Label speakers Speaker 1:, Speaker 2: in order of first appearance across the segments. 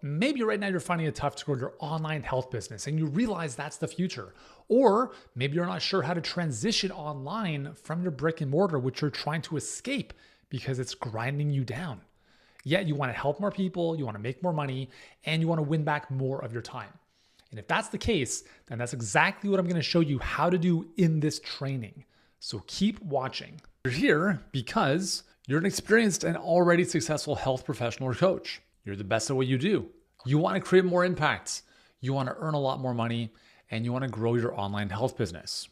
Speaker 1: maybe right now you're finding it tough to grow your online health business and you realize that's the future. Or maybe you're not sure how to transition online from your brick and mortar, which you're trying to escape because it's grinding you down. Yet you want to help more people, you want to make more money, and you want to win back more of your time. And if that's the case, then that's exactly what I'm going to show you how to do in this training. So keep watching. You're here because you're an experienced and already successful health professional or coach. You're the best at what you do. You want to create more impact. You want to earn a lot more money, and you want to grow your online health business.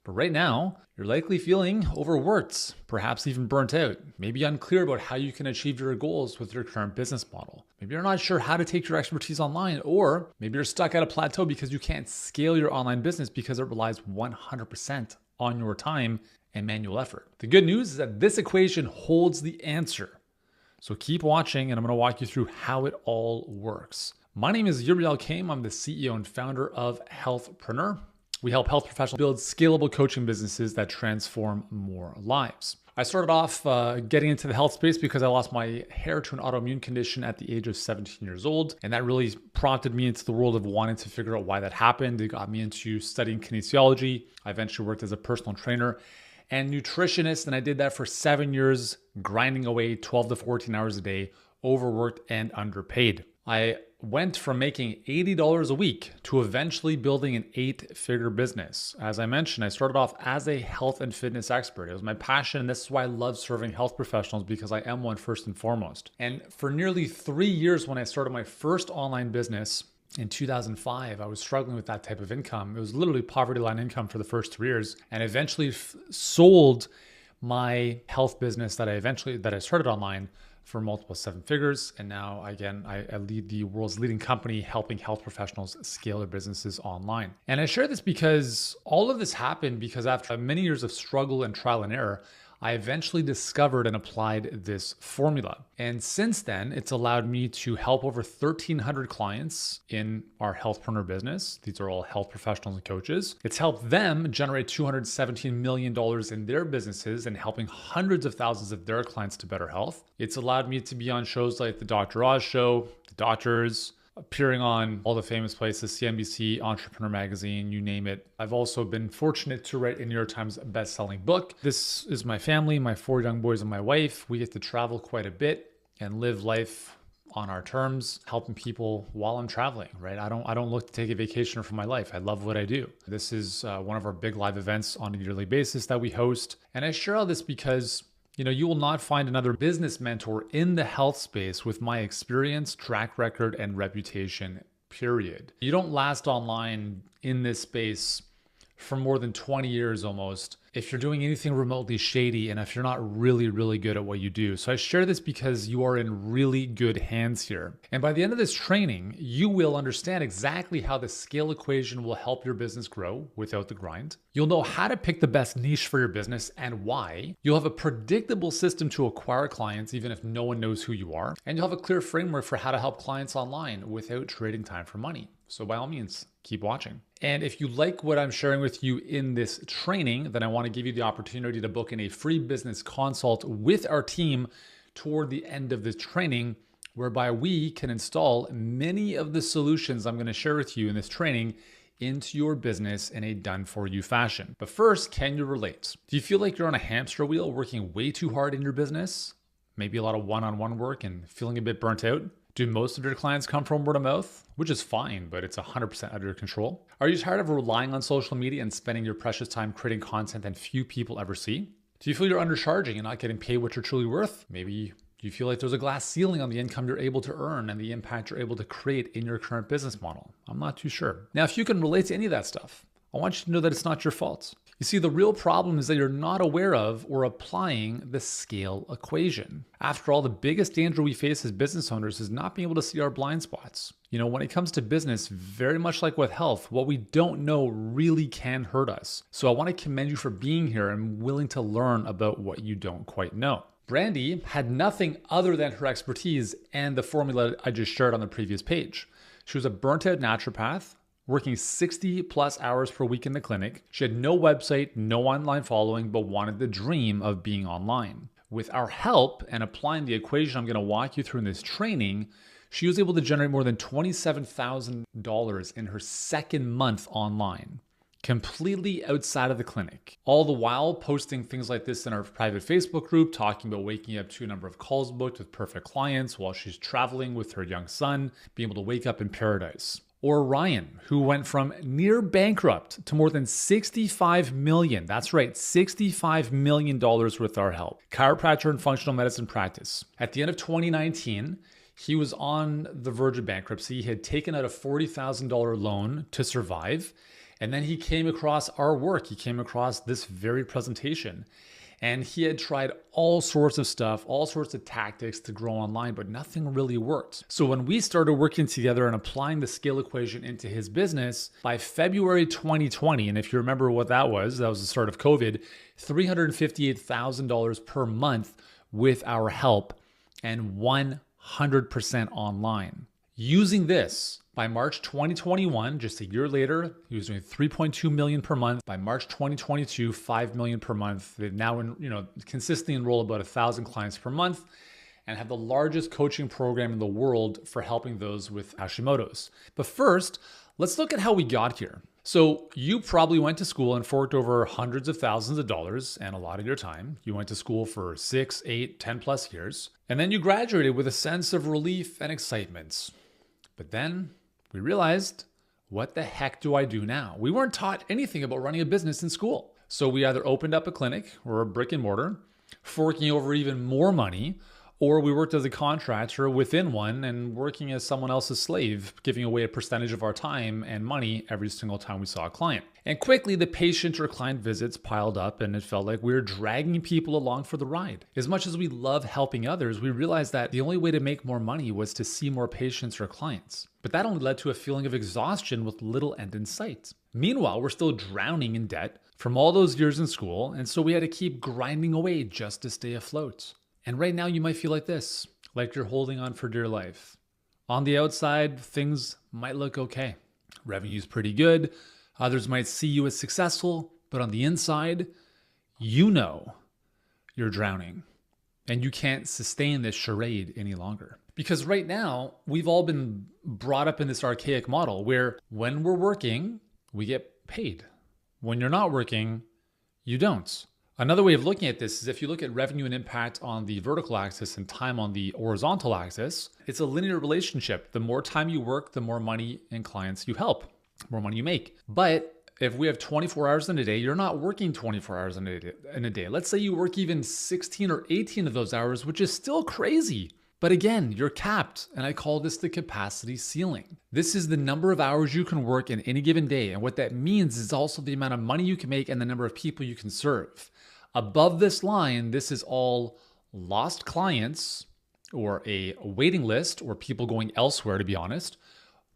Speaker 1: But right now, you're likely feeling overworked, perhaps even burnt out, maybe unclear about how you can achieve your goals with your current business model. Maybe you're not sure how to take your expertise online, or maybe you're stuck at a plateau because you can't scale your online business because it relies 100% on your time and manual effort. The good news is that this equation holds the answer. So keep watching, and I'm going to walk you through how it all works. My name is Yuri Alkaim. I'm the CEO and founder of Healthpreneur. We help health professionals build scalable coaching businesses that transform more lives. I started off getting into the health space because I lost my hair to an autoimmune condition at the age of 17 years old. And that really prompted me into the world of wanting to figure out why that happened. It got me into studying kinesiology. I eventually worked as a personal trainer and nutritionist. And I did that for 7 years, grinding away 12 to 14 hours a day, overworked and underpaid. I went from making $80 a week to eventually building an 8-figure business. As I mentioned, I started off as a health and fitness expert. It was my passion, and this is why I love serving health professionals, because I am one first and foremost. And for nearly 3 years, when I started my first online business in 2005, I was struggling with that type of income. It was literally poverty line income for the first 3 years, and eventually sold my health business that I started online for multiple 7 figures. And now, again, I lead the world's leading company helping health professionals scale their businesses online. And I share this because all of this happened because after many years of struggle and trial and error, I eventually discovered and applied this formula. And since then, it's allowed me to help over 1,300 clients in our Healthpreneur business. These are all health professionals and coaches. It's helped them generate $217 million in their businesses and helping hundreds of thousands of their clients to better health. It's allowed me to be on shows like The Dr. Oz Show, The Doctors, appearing on all the famous places, CNBC, Entrepreneur Magazine, you name it. I've also been fortunate to write a New York Times best-selling book. This is my family, my 4 young boys and my wife. We get to travel quite a bit and live life on our terms, helping people while I'm traveling, right? I don't look to take a vacation from my life. I love what I do. This is one of our big live events on a yearly basis that we host. And I share all this because you will not find another business mentor in the health space with my experience, track record, and reputation, period. You don't last online in this space for more than 20 years almost if you're doing anything remotely shady and if you're not really, really good at what you do. So I share this because you are in really good hands here. And by the end of this training, you will understand exactly how the scale equation will help your business grow without the grind. You'll know how to pick the best niche for your business and why. You'll have a predictable system to acquire clients even if no one knows who you are. And you'll have a clear framework for how to help clients online without trading time for money. So by all means, keep watching. And if you like what I'm sharing with you in this training, then I want to give you the opportunity to book in a free business consult with our team toward the end of this training, whereby we can install many of the solutions I'm going to share with you in this training into your business in a done-for-you fashion. But first, can you relate? Do you feel like you're on a hamster wheel working way too hard in your business? Maybe a lot of one-on-one work and feeling a bit burnt out? Do most of your clients come from word of mouth? Which is fine, but it's 100% under your control. Are you tired of relying on social media and spending your precious time creating content that few people ever see? Do you feel you're undercharging and not getting paid what you're truly worth? Maybe you feel like there's a glass ceiling on the income you're able to earn and the impact you're able to create in your current business model. I'm not too sure. Now, if you can relate to any of that stuff, I want you to know that it's not your fault. You see, the real problem is that you're not aware of or applying the scale equation. After all, the biggest danger we face as business owners is not being able to see our blind spots. When it comes to business, very much like with health, what we don't know really can hurt us. So I want to commend you for being here and willing to learn about what you don't quite know. Brandy had nothing other than her expertise and the formula I just shared on the previous page. She was a burnt out naturopath, working 60 plus hours per week in the clinic. She had no website, no online following, but wanted the dream of being online. With our help and applying the equation I'm going to walk you through in this training, She was able to generate more than $27,000 in her second month online, completely outside of the clinic. All the while posting things like this in our private Facebook group, talking about waking up to a number of calls booked with perfect clients while she's traveling with her young son, being able to wake up in paradise. Or Ryan, who went from near bankrupt to more than $65 million. That's right, $65 million with our help. Chiropractor and functional medicine practice. At the end of 2019, he was on the verge of bankruptcy. He had taken out a $40,000 loan to survive. And then he came across our work. He came across this very presentation. And he had tried all sorts of stuff, all sorts of tactics to grow online, but nothing really worked. So when we started working together and applying the scale equation into his business, by February 2020, and if you remember what that was the start of COVID, $358,000 per month with our help and 100% online. Using this, by March 2021, just a year later, he was doing 3.2 million per month. By March 2022, 5 million per month. They've now, consistently enroll about 1,000 clients per month and have the largest coaching program in the world for helping those with Hashimoto's. But first, let's look at how we got here. So you probably went to school and forked over hundreds of thousands of dollars and a lot of your time. You went to school for 6, 8, 10 plus years, and then you graduated with a sense of relief and excitement. But then we realized, what the heck do I do now? We weren't taught anything about running a business in school. So we either opened up a clinic or a brick and mortar, forking over even more money, or we worked as a contractor within one and working as someone else's slave, giving away a percentage of our time and money every single time we saw a client. And quickly, the patient or client visits piled up and it felt like we were dragging people along for the ride. As much as we love helping others, we realized that the only way to make more money was to see more patients or clients. But that only led to a feeling of exhaustion with little end in sight. Meanwhile, we're still drowning in debt from all those years in school, and so we had to keep grinding away just to stay afloat. And right now you might feel like this, like you're holding on for dear life. On the outside, things might look okay. Revenue's pretty good. Others might see you as successful, but on the inside, you know you're drowning and you can't sustain this charade any longer. Because right now, we've all been brought up in this archaic model where when we're working, we get paid. When you're not working, you don't. Another way of looking at this is if you look at revenue and impact on the vertical axis and time on the horizontal axis, it's a linear relationship. The more time you work, the more money and clients you help, the more money you make. But if we have 24 hours in a day, you're not working 24 hours in a day. Let's say you work even 16 or 18 of those hours, which is still crazy. But again, you're capped, and I call this the capacity ceiling. This is the number of hours you can work in any given day, and what that means is also the amount of money you can make and the number of people you can serve. Above this line, this is all lost clients or a waiting list or people going elsewhere, to be honest,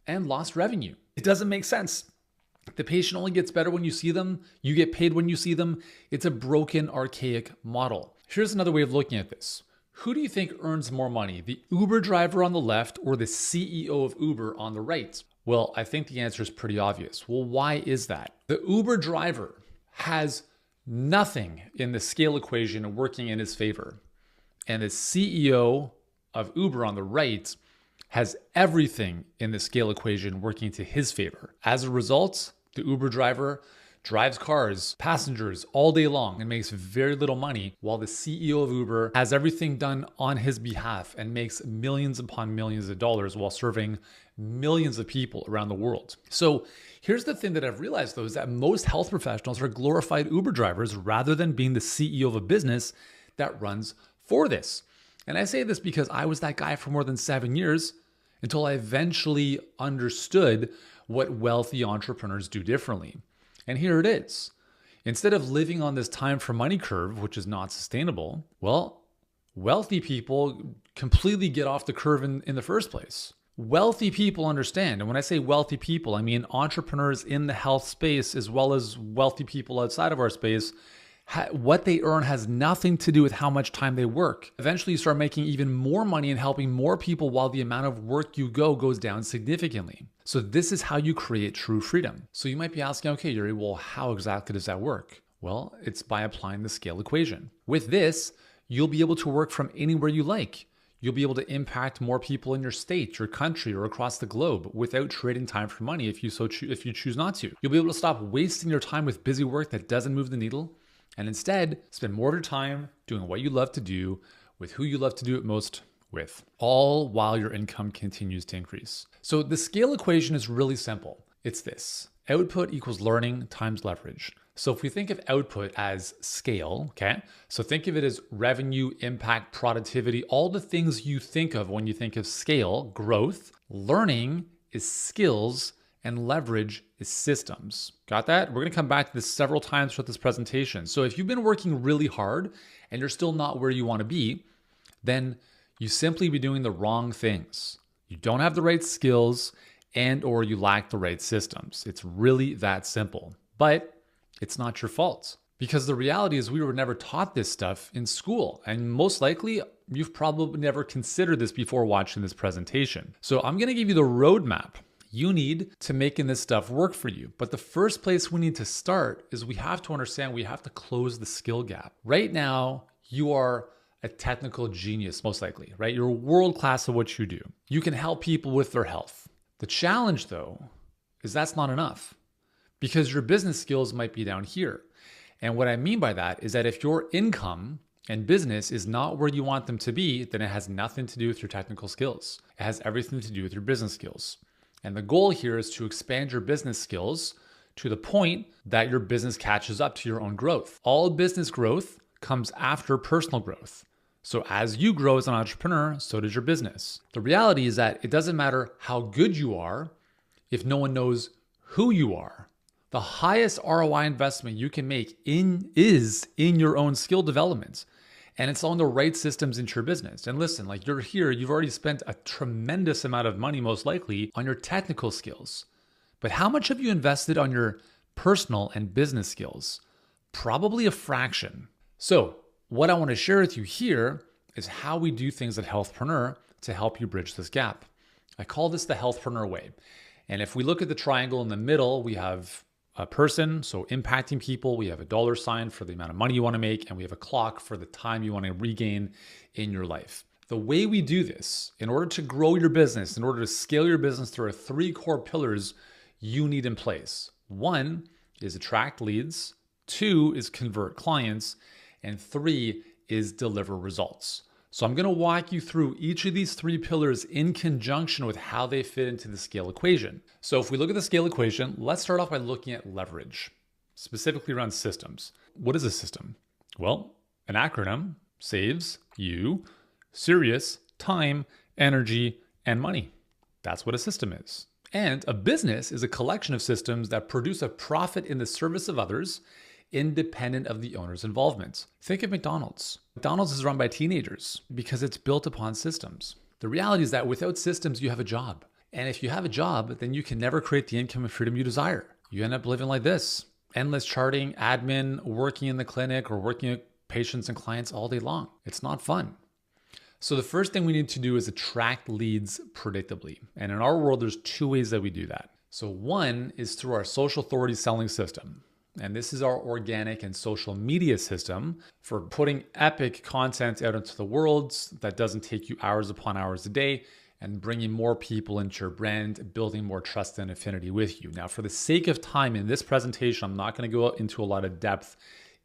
Speaker 1: and lost revenue. It doesn't make sense. The patient only gets better when you see them. You get paid when you see them. It's a broken, archaic model. Here's another way of looking at this. Who do you think earns more money, the Uber driver on the left or the CEO of Uber on the right? Well, I think the answer is pretty obvious. Well, why is that? The Uber driver has nothing in the scale equation working in his favor. And the CEO of Uber on the right has everything in the scale equation working to his favor. As a result, the Uber driver drives cars, passengers all day long and makes very little money, while the CEO of Uber has everything done on his behalf and makes millions upon millions of dollars while serving millions of people around the world. So here's the thing that I've realized though, is that most health professionals are glorified Uber drivers rather than being the CEO of a business that runs for this. And I say this because I was that guy for more than 7 years until I eventually understood what wealthy entrepreneurs do differently. And here it is. Instead of living on this time for money curve, which is not sustainable, well, wealthy people completely get off the curve in the first place. Wealthy people understand. And when I say wealthy people, I mean entrepreneurs in the health space as well as wealthy people outside of our space. What they earn has nothing to do with how much time they work. Eventually, you start making even more money and helping more people while the amount of work you goes down significantly. So this is how you create true freedom. So you might be asking, okay, Yuri, well, how exactly does that work? Well, it's by applying the scale equation. With this, you'll be able to work from anywhere you like. You'll be able to impact more people in your state, your country, or across the globe without trading time for money if you choose not to. You'll be able to stop wasting your time with busy work that doesn't move the needle and instead spend more of your time doing what you love to do with who you love to do it most with, all while your income continues to increase. So the scale equation is really simple. It's this: output equals learning times leverage. So if we think of output as scale, okay? So think of it as revenue, impact, productivity, all the things you think of when you think of scale, growth. Learning is skills and leverage is systems. Got that? We're gonna come back to this several times throughout this presentation. So if you've been working really hard and you're still not where you wanna be, then you simply be doing the wrong things. You don't have the right skills and or you lack the right systems. It's really that simple. But it's not your fault, because the reality is we were never taught this stuff in school. And most likely you've probably never considered this before watching this presentation. So I'm gonna give you the roadmap you need to making this stuff work for you. But the first place we need to start is we have to understand we have to close the skill gap. Right now, you are a technical genius, most likely, right? You're world class at what you do. You can help people with their health. The challenge though, is that's not enough, because your business skills might be down here. And what I mean by that is that if your income and business is not where you want them to be, then it has nothing to do with your technical skills. It has everything to do with your business skills. And the goal here is to expand your business skills to the point that your business catches up to your own growth. All business growth comes after personal growth. So as you grow as an entrepreneur, so does your business. The reality is that it doesn't matter how good you are if no one knows who you are. The highest ROI investment you can make is in your own skill development. And it's on the right systems into your business. And listen, like you're here, you've already spent a tremendous amount of money, most likely, on your technical skills. But how much have you invested on your personal and business skills? Probably a fraction. So what I want to share with you here is how we do things at Healthpreneur to help you bridge this gap. I call this the Healthpreneur way. And if we look at the triangle in the middle, we have a person, so impacting people. We have a dollar sign for the amount of money you want to make, and we have a clock for the time you want to regain in your life. The way we do this, in order to grow your business, in order to scale your business, there are 3 core pillars you need in place. 1 is attract leads, 2 is convert clients, and 3 is deliver results. So I'm going to walk you through each of these 3 pillars in conjunction with how they fit into the scale equation. So if we look at the scale equation, let's start off by looking at leverage, specifically around systems. What is a system? Well, an acronym saves you serious time, energy, and money. That's what a system is. And a business is a collection of systems that produce a profit in the service of others, independent of the owner's involvement. Think of McDonald's. McDonald's is run by teenagers because it's built upon systems. The reality is that without systems, you have a job. And if you have a job, then you can never create the income and freedom you desire. You end up living like this: endless charting, admin, working in the clinic, or working with patients and clients all day long. It's not fun. So the first thing we need to do is attract leads predictably. And in our world, there's 2 ways that we do that. So 1 is through our social authority selling system. And this is our organic and social media system for putting epic content out into the world that doesn't take you hours upon hours a day, and bringing more people into your brand, building more trust and affinity with you. Now, for the sake of time in this presentation, I'm not going to go into a lot of depth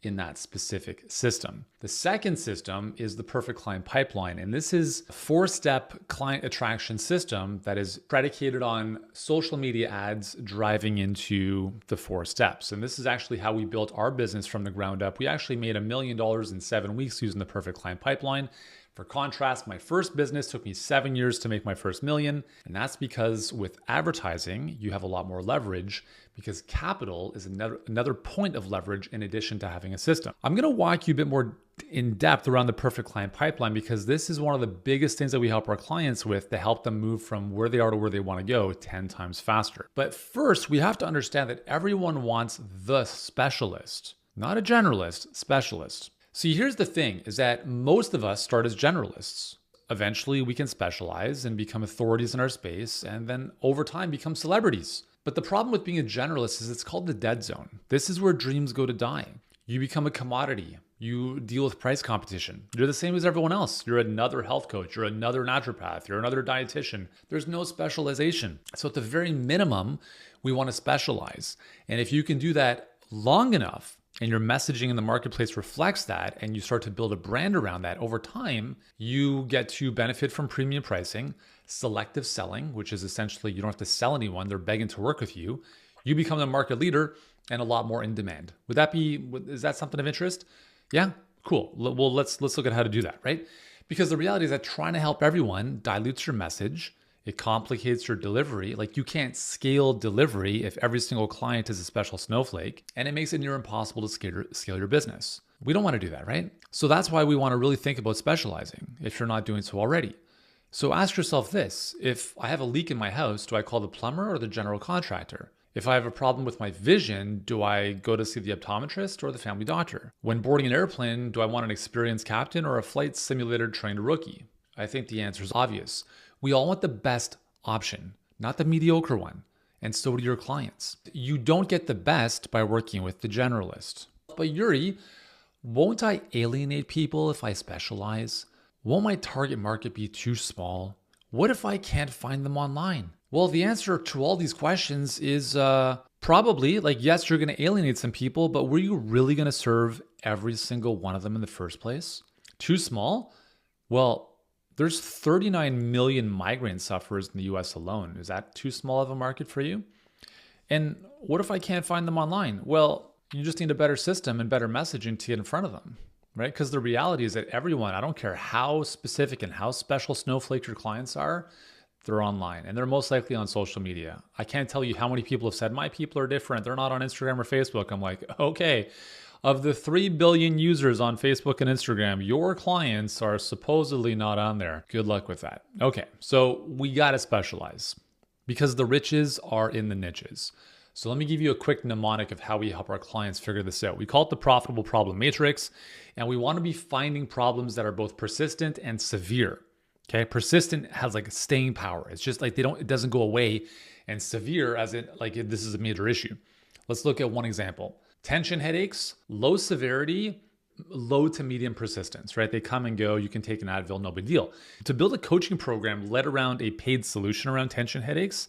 Speaker 1: in that specific system. The second system is the perfect client pipeline. And this is a 4-step client attraction system that is predicated on social media ads driving into the 4 steps. And this is actually how we built our business from the ground up. We actually made $1 million in 7 weeks using the perfect client pipeline. For contrast, my first business took me 7 years to make my first $1 million. And that's because with advertising, you have a lot more leverage, because capital is another point of leverage in addition to having a system. I'm going to walk you a bit more in depth around the perfect client pipeline, because this is one of the biggest things that we help our clients with to help them move from where they are to where they want to go 10 times faster. But first, we have to understand that everyone wants the specialist, not a generalist, specialist. See, here's the thing, is that most of us start as generalists. Eventually, we can specialize and become authorities in our space, and then over time become celebrities. But the problem with being a generalist is it's called the dead zone. This is where dreams go to die. You become a commodity. You deal with price competition. You're the same as everyone else. You're another health coach. You're another naturopath. You're another dietitian. There's no specialization. So at the very minimum, we want to specialize. And if you can do that long enough, and your messaging in the marketplace reflects that, and you start to build a brand around that, over time, you get to benefit from premium pricing, selective selling, which is essentially you don't have to sell anyone. They're begging to work with you. You become the market leader and a lot more in demand. Is that something of interest? Yeah, cool. Well, let's look at how to do that, right? Because the reality is that trying to help everyone dilutes your message. It complicates your delivery. Like, you can't scale delivery if every single client is a special snowflake, and it makes it near impossible to scale your business. We don't want to do that, right? So that's why we want to really think about specializing if you're not doing so already. So ask yourself this: if I have a leak in my house, do I call the plumber or the general contractor? If I have a problem with my vision, do I go to see the optometrist or the family doctor? When boarding an airplane, do I want an experienced captain or a flight simulator trained rookie? I think the answer is obvious. We all want the best option, not the mediocre one. And so do your clients. You don't get the best by working with the generalist. But Yuri, won't I alienate people if I specialize? Won't my target market be too small? What if I can't find them online? Well, the answer to all these questions is probably, like, yes, you're going to alienate some people, but were you really going to serve every single one of them in the first place? Too small? Well, there's 39 million migraine sufferers in the US alone. Is that too small of a market for you? And what if I can't find them online? Well, you just need a better system and better messaging to get in front of them, right? Because the reality is that everyone, I don't care how specific and how special snowflake your clients are, they're online, and they're most likely on social media. I can't tell you how many people have said, my people are different. They're not on Instagram or Facebook. I'm like, okay. Of the 3 billion users on Facebook and Instagram, your clients are supposedly not on there. Good luck with that. Okay, so we gotta specialize because the riches are in the niches. So let me give you a quick mnemonic of how we help our clients figure this out. We call it the profitable problem matrix, and we wanna be finding problems that are both persistent and severe. Okay, persistent has like staying power. It's just like it doesn't go away, and severe as in like this is a major issue. Let's look at one example. Tension headaches, low severity, low to medium persistence, right? They come and go. You can take an Advil, no big deal. To build a coaching program led around a paid solution around tension headaches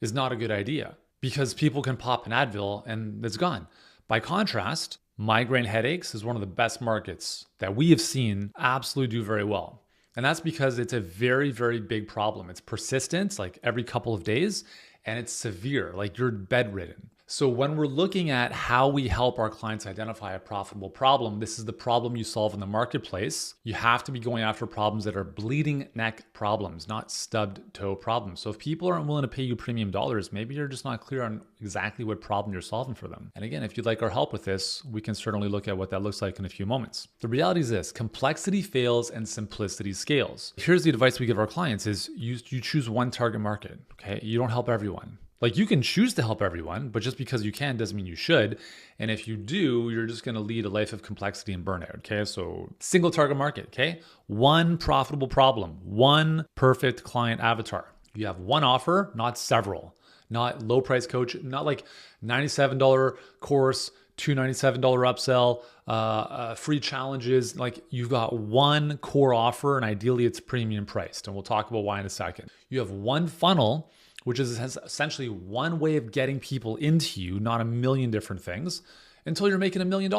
Speaker 1: is not a good idea because people can pop an Advil and it's gone. By contrast, migraine headaches is one of the best markets that we have seen absolutely do very well. And that's because it's a very, very big problem. It's persistent, like every couple of days, and it's severe, like you're bedridden. So when we're looking at how we help our clients identify a profitable problem, this is the problem you solve in the marketplace. You have to be going after problems that are bleeding neck problems, not stubbed toe problems. So if people aren't willing to pay you premium dollars, maybe you're just not clear on exactly what problem you're solving for them. And again, if you'd like our help with this, we can certainly look at what that looks like in a few moments. The reality is this: complexity fails and simplicity scales. Here's the advice we give our clients is you choose one target market, okay? You don't help everyone. Like, you can choose to help everyone, but just because you can doesn't mean you should. And if you do, you're just going to lead a life of complexity and burnout. Okay. So single target market. Okay. One profitable problem, one perfect client avatar. You have one offer, not several, not low price coach, not like $97 course, $297 upsell, free challenges. Like, you've got one core offer, and ideally it's premium priced. And we'll talk about why in a second. You have one funnel, which is essentially one way of getting people into you, not a million different things, until you're making $1 million.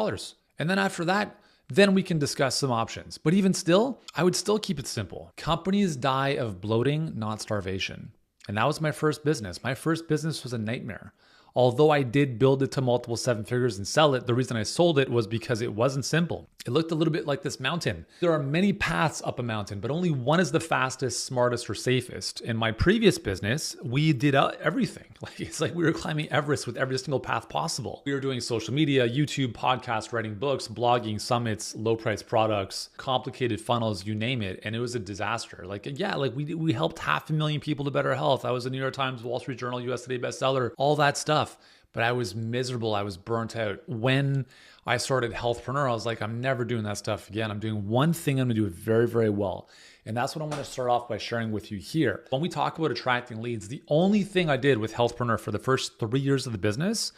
Speaker 1: And then after that, then we can discuss some options. But even still, I would still keep it simple. Companies die of bloating, not starvation. And that was my first business. My first business was a nightmare. Although I did build it to multiple 7 figures and sell it, the reason I sold it was because it wasn't simple. It looked a little bit like this mountain. There are many paths up a mountain, but only one is the fastest, smartest, or safest. In my previous business, we did everything. It's like we were climbing Everest with every single path possible. We were doing social media, YouTube, podcasts, writing books, blogging, summits, low price products, complicated funnels, you name it. And it was a disaster. We helped 500,000 people to better health. I was a New York Times, Wall Street Journal, US Today bestseller, all that stuff. But I was miserable. I was burnt out. When I started Healthpreneur, I was like, I'm never doing that stuff again. I'm doing one thing. I'm going to do it very, very well. And that's what I'm going to start off by sharing with you here. When we talk about attracting leads, the only thing I did with Healthpreneur for the first 3 years of the business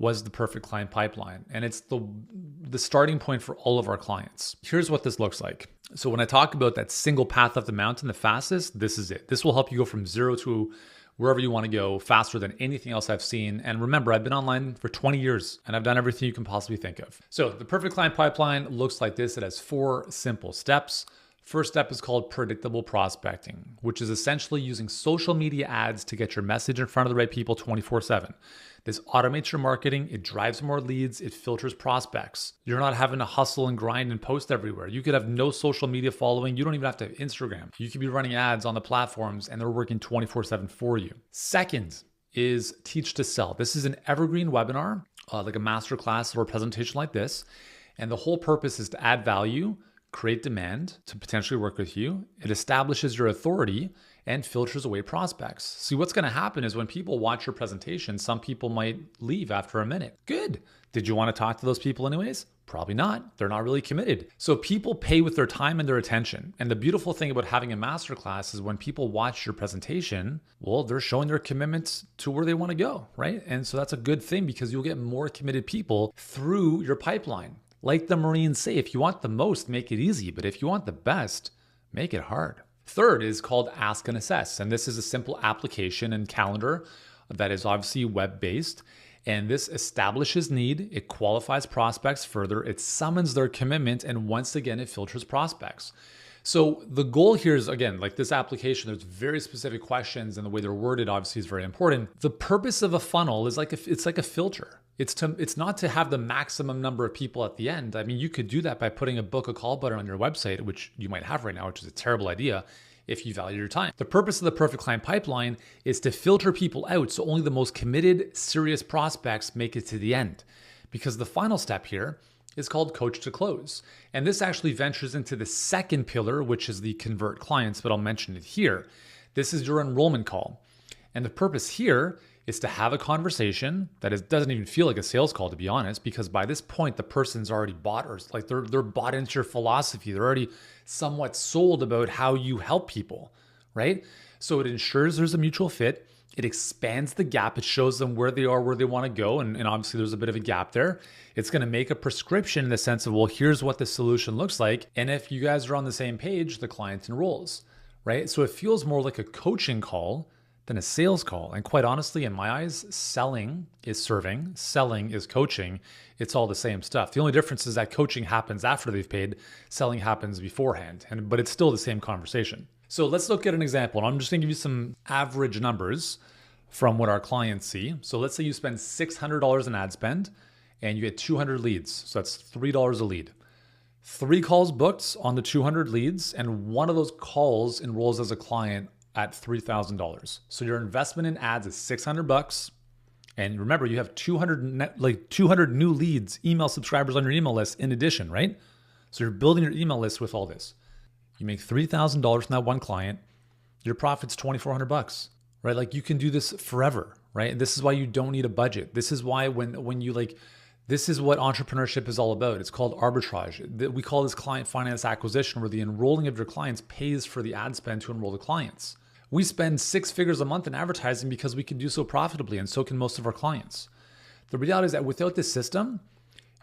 Speaker 1: was the perfect client pipeline. And it's the starting point for all of our clients. Here's what this looks like. So when I talk about that single path up the mountain, the fastest, this is it. This will help you go from zero to wherever you want to go faster than anything else I've seen. And remember, I've been online for 20 years and I've done everything you can possibly think of. So the perfect client pipeline looks like this. It has 4 simple steps. First step is called predictable prospecting, which is essentially using social media ads to get your message in front of the right people 24/7. This automates your marketing, it drives more leads, it filters prospects. You're not having to hustle and grind and post everywhere. You could have no social media following. You don't even have to have Instagram. You could be running ads on the platforms and they're working 24/7 for you. Second is teach to sell. This is an evergreen webinar, like a masterclass or a presentation like this. And the whole purpose is to add value, create demand to potentially work with you. It establishes your authority and filters away prospects. See, what's going to happen is when people watch your presentation, some people might leave after a minute. Good. Did you want to talk to those people anyways? Probably not. They're not really committed. So people pay with their time and their attention. And the beautiful thing about having a masterclass is when people watch your presentation, well, they're showing their commitment to where they want to go, right? And so that's a good thing because you'll get more committed people through your pipeline. Like the Marines say, if you want the most, make it easy. But if you want the best, make it hard. Third is called Ask and Assess. And this is a simple application and calendar that is obviously web-based. And this establishes need, it qualifies prospects further, it summons their commitment, and once again, it filters prospects. So the goal here is, again, like this application, there's very specific questions and the way they're worded obviously is very important. The purpose of a funnel is it's like a filter. It's not to have the maximum number of people at the end. I mean, you could do that by putting a book a call button on your website, which you might have right now, which is a terrible idea if you value your time. The purpose of the perfect client pipeline is to filter people out so only the most committed, serious prospects make it to the end. Because the final step here is called coach to close. And this actually ventures into the second pillar, which is the convert clients, but I'll mention it here. This is your enrollment call. And the purpose here is to have a conversation that doesn't even feel like a sales call, to be honest, because by this point, the person's already bought or like they're bought into your philosophy. They're already somewhat sold about how you help people, right? So it ensures there's a mutual fit. It expands the gap. It shows them where they are, where they want to go. And obviously there's a bit of a gap there. It's going to make a prescription in the sense of, well, here's what the solution looks like. And if you guys are on the same page, the client enrolls, right? So it feels more like a coaching call than a sales call. And quite honestly, in my eyes, selling is serving, selling is coaching. It's all the same stuff. The only difference is that coaching happens after they've paid, selling happens beforehand, but it's still the same conversation. So let's look at an example. And I'm just gonna give you some average numbers from what our clients see. So let's say you spend $600 in ad spend and you get 200 leads. So that's $3 a lead. 3 calls booked on the 200 leads, and one of those calls enrolls as a client at $3,000. So your investment in ads is $600. And remember, you have 200 new leads, email subscribers on your email list in addition, right? So you're building your email list with all this. You make $3,000 from that one client. Your profit's $2,400, right? Like you can do this forever, right? This is why you don't need a budget. This is why when you this is what entrepreneurship is all about. It's called arbitrage. We call this client finance acquisition, where the enrolling of your clients pays for the ad spend to enroll the clients. We spend 6 figures a month in advertising because we can do so profitably, and so can most of our clients. The reality is that without this system,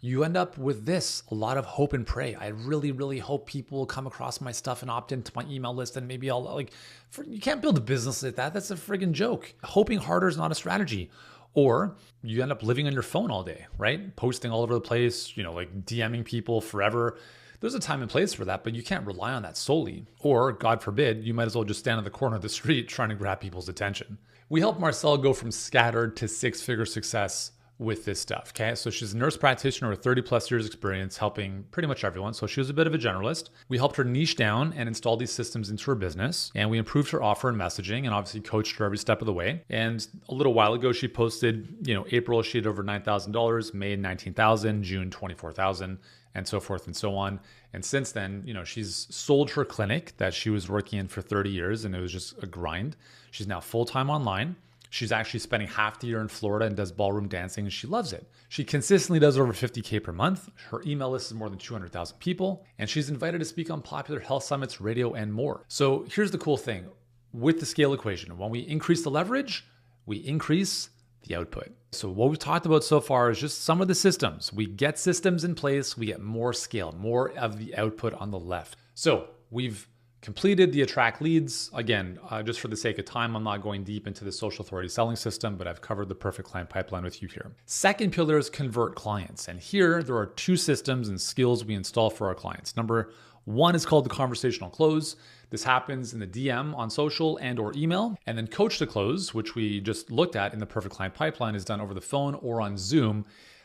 Speaker 1: you end up with a lot of hope and pray. I really, really hope people will come across my stuff and opt into my email list, and maybe you can't build a business like that. That's a friggin' joke. Hoping harder is not a strategy. Or you end up living on your phone all day, right? Posting all over the place, like DMing people forever. There's a time and place for that, but you can't rely on that solely. Or, God forbid, you might as well just stand on the corner of the street trying to grab people's attention. We helped Marcel go from scattered to 6-figure success with this stuff, okay? So she's a nurse practitioner with 30 plus years experience helping pretty much everyone. So she was a bit of a generalist. We helped her niche down and install these systems into her business. And we improved her offer and messaging and obviously coached her every step of the way. And a little while ago, she posted, April, she had over $9,000, May, $19,000, June, $24,000, and so forth and so on. And since then, she's sold her clinic that she was working in for 30 years and it was just a grind. She's now full-time online. She's actually spending half the year in Florida and does ballroom dancing, and she loves it. She consistently does over $50K per month. Her email list is more than 200,000 people, and she's invited to speak on popular health summits, radio, and more. So here's the cool thing with the scale equation. When we increase the leverage, we increase the output. So what we've talked about so far is just some of the systems. We get systems in place, we get more scale, more of the output on the left. So we've completed the attract leads. Again, just for the sake of time, I'm not going deep into the social authority selling system, but I've covered the perfect client pipeline with you here. Second pillar is convert clients. And here there are two systems and skills we install for our clients. Number one is called the conversational close. This happens in the DM on social and or email. And then coach to close, which we just looked at in the perfect client pipeline, is done over the phone or on Zoom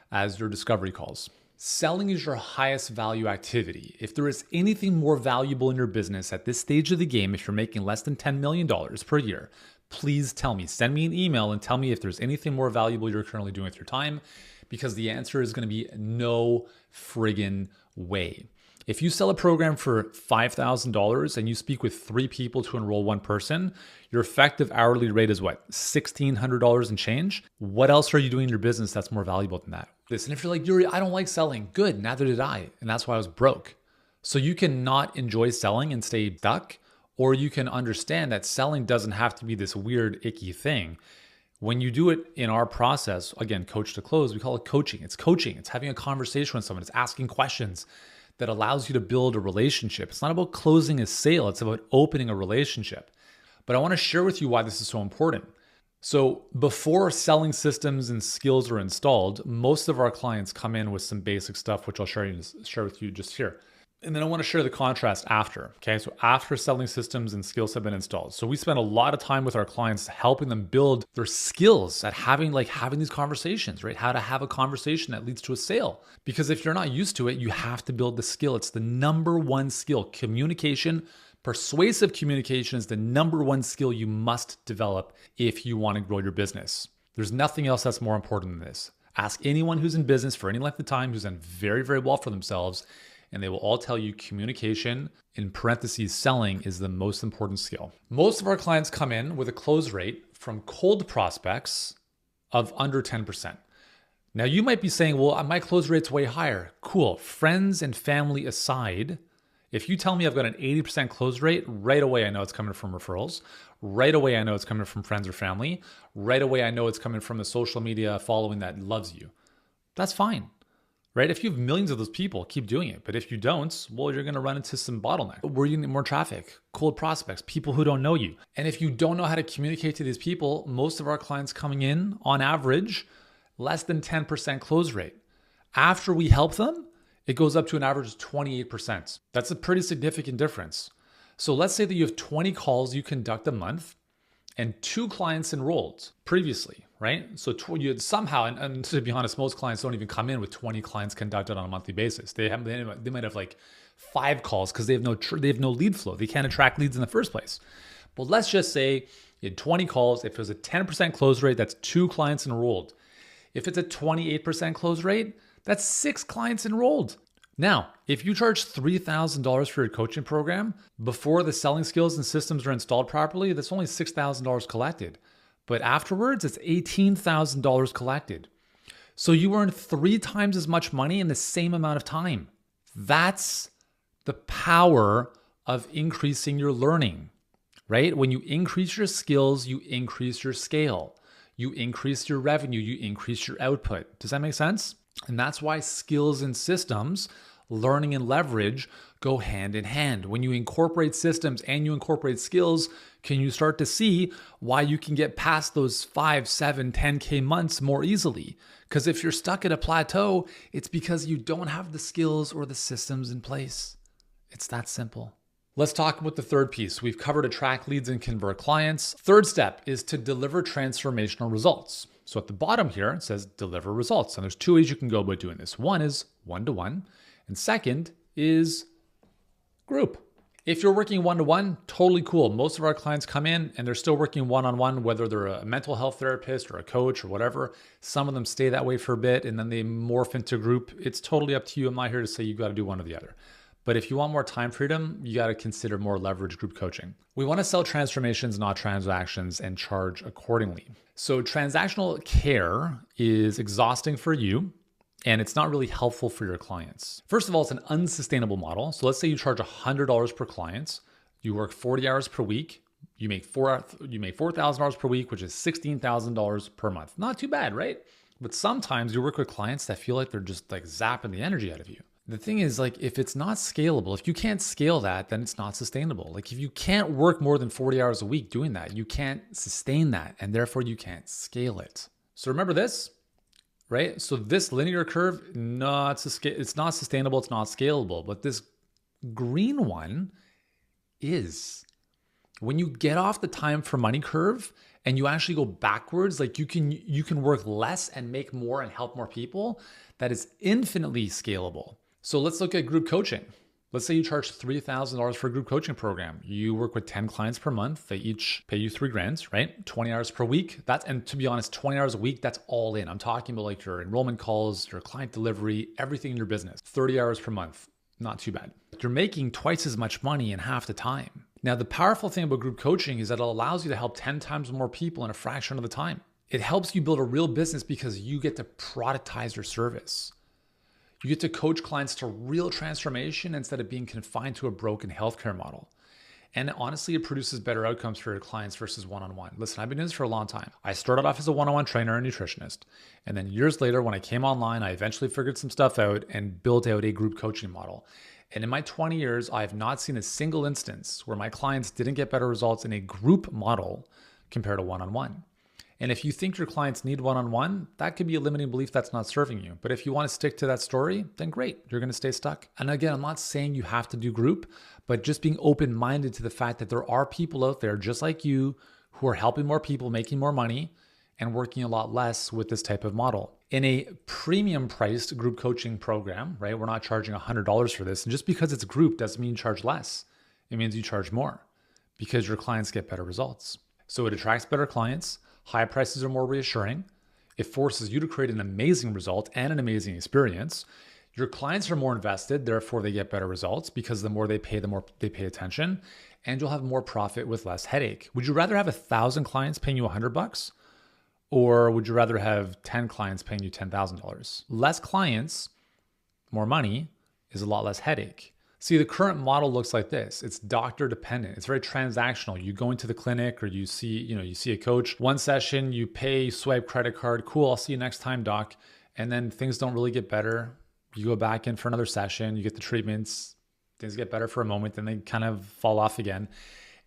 Speaker 1: as your discovery calls. Selling is your highest value activity. If there is anything more valuable in your business at this stage of the game, if you're making less than $10 million per year, please tell me. Send me an email and tell me if there's anything more valuable you're currently doing with your time, because the answer is going to be no friggin' way. If you sell a program for $5,000 and you speak with 3 people to enroll 1 person, your effective hourly rate is what? $1,600 and change? What else are you doing in your business that's more valuable than that? Listen, if you're like, Yuri, I don't like selling. Good, neither did I. And that's why I was broke. So you can not enjoy selling and stay stuck, or you can understand that selling doesn't have to be this weird, icky thing. When you do it in our process, again, coach to close, we call it coaching. It's coaching. It's having a conversation with someone. It's asking questions that allows you to build a relationship. It's not about closing a sale. It's about opening a relationship. But I want to share with you why this is so important. So before selling systems and skills are installed, most of our clients come in with some basic stuff, which I'll share with you just here. And then I want to share the contrast after. Okay, so after selling systems and skills have been installed. So we spend a lot of time with our clients helping them build their skills at having these conversations, right? How to have a conversation that leads to a sale. Because if you're not used to it, you have to build the skill. It's the number one skill. Communication, persuasive communication is the number one skill you must develop if you want to grow your business. There's nothing else that's more important than this. Ask anyone who's in business for any length of time, who's done very, very well for themselves, and they will all tell you communication, in parentheses, selling, is the most important skill. Most of our clients come in with a close rate from cold prospects of under 10%. Now you might be saying, well, my close rate's way higher. Cool. Friends and family aside, if you tell me I've got an 80% close rate, right away I know it's coming from referrals. Right away I know it's coming from friends or family. Right away I know it's coming from a social media following that loves you. That's fine. Right? If you have millions of those people, keep doing it. But if you don't, well, you're going to run into some bottleneck. Where you get more traffic, cold prospects, people who don't know you. And if you don't know how to communicate to these people, most of our clients coming in, on average, less than 10% close rate. After we help them, it goes up to an average of 28%. That's a pretty significant difference. So let's say that you have 20 calls you conduct a month and 2 clients enrolled previously, right? So you somehow, and to be honest, most clients don't even come in with 20 clients conducted on a monthly basis. They might have like 5 calls because they have no lead flow. They can't attract leads in the first place. But let's just say you had 20 calls. If it was a 10% close rate, that's 2 clients enrolled. If it's a 28% close rate, that's 6 clients enrolled. Now, if you charge $3,000 for your coaching program, before the selling skills and systems are installed properly, that's only $6,000 collected. But afterwards, it's $18,000 collected. So you earn 3 times as much money in the same amount of time. That's the power of increasing your learning, right? When you increase your skills, you increase your scale. You increase your revenue, you increase your output. Does that make sense? And that's why skills and systems, learning and leverage, go hand in hand. When you incorporate systems and you incorporate skills, can you start to see why you can get past those 5, 7, 10K months more easily? Because if you're stuck at a plateau, it's because you don't have the skills or the systems in place. It's that simple. Let's talk about the third piece. We've covered attract leads and convert clients. Third step is to deliver transformational results. So at the bottom here, it says deliver results. And there's 2 ways you can go about doing this. One is one-to-one, and second is group. If you're working one-to-one, totally cool. Most of our clients come in and they're still working one-on-one, whether they're a mental health therapist or a coach or whatever. Some of them stay that way for a bit and then they morph into group. It's totally up to you. I'm not here to say you got to do one or the other. But if you want more time freedom, you got to consider more leverage group coaching. We want to sell transformations, not transactions, and charge accordingly. So transactional care is exhausting for you, and it's not really helpful for your clients. First of all, it's an unsustainable model. So let's say you charge $100 per client. You work 40 hours per week. You make $4,000 per week, which is $16,000 per month. Not too bad, right? But sometimes you work with clients that feel like they're just like zapping the energy out of you. The thing is, like, if it's not scalable, if you can't scale that, then it's not sustainable. Like, if you can't work more than 40 hours a week doing that, you can't sustain that, and therefore you can't scale it. So remember this, right? So this linear curve, it's not sustainable, it's not scalable, but this green one is. When you get off the time for money curve and you actually go backwards, like you can work less and make more and help more people, that is infinitely scalable. So let's look at group coaching. Let's say you charge $3,000 for a group coaching program. You work with 10 clients per month. They each pay you $3,000, right? 20 hours per week. And to be honest, 20 hours a week, that's all in. I'm talking about like your enrollment calls, your client delivery, everything in your business. 30 hours per month, not too bad. You're making twice as much money in half the time. Now, the powerful thing about group coaching is that it allows you to help 10 times more people in a fraction of the time. It helps you build a real business because you get to productize your service. You get to coach clients to real transformation instead of being confined to a broken healthcare model. And honestly, it produces better outcomes for your clients versus one-on-one. Listen, I've been doing this for a long time. I started off as a one-on-one trainer and nutritionist. And then years later, when I came online, I eventually figured some stuff out and built out a group coaching model. And in my 20 years, I have not seen a single instance where my clients didn't get better results in a group model compared to one-on-one. And if you think your clients need one-on-one, that could be a limiting belief that's not serving you. But if you want to stick to that story, then great, you're going to stay stuck. And again, I'm not saying you have to do group, but just being open-minded to the fact that there are people out there just like you who are helping more people, making more money, and working a lot less with this type of model. In a premium priced group coaching program, right? We're not charging $100 for this. And just because it's group doesn't mean you charge less. It means you charge more because your clients get better results. So it attracts better clients. High prices are more reassuring. It forces you to create an amazing result and an amazing experience. Your clients are more invested, therefore they get better results because the more they pay attention, and you'll have more profit with less headache. Would you rather have 1,000 clients paying you $100? Or would you rather have 10 clients paying you $10,000? Less clients, more money is a lot less headache. See, the current model looks like this. It's doctor dependent. It's very transactional. You go into the clinic or you see a coach. One session, you pay, swipe credit card. Cool, I'll see you next time, doc. And then things don't really get better. You go back in for another session, you get the treatments. Things get better for a moment, then they kind of fall off again.